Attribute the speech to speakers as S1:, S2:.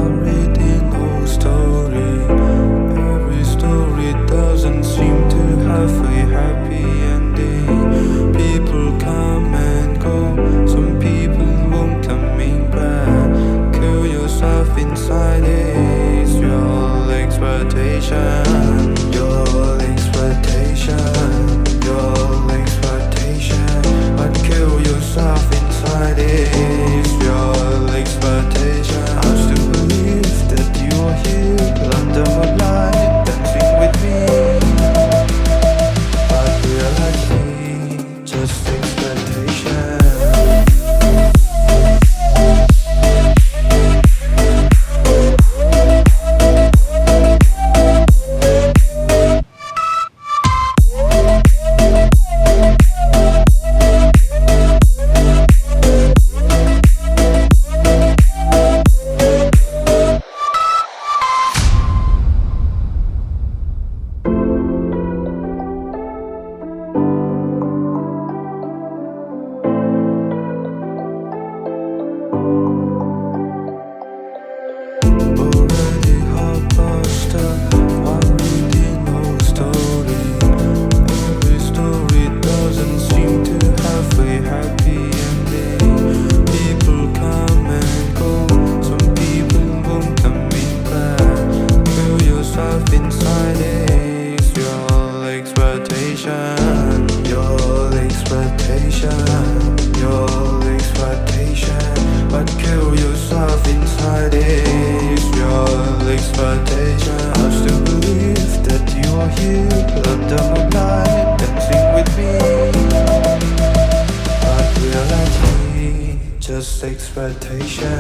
S1: while reading old story. Every story doesn't seem to have a happy ending. People come and go, some people won't coming back. Kill yourself inside is your expectation. Your expectation, your expectation. But kill yourself inside is your expectation. I still believe that you are here under moonlight, dancing with me. But reality, just expectation. Already half past while reading old story. Every story doesn't seem to have a happy ending. People come and go, some people won't coming back. Kill yourself inside is your expectation. Your expectation, your expectation. But kill yourself inside is your expectation. I still believe that you are here under moonlight, dancing with me. But reality, just expectation.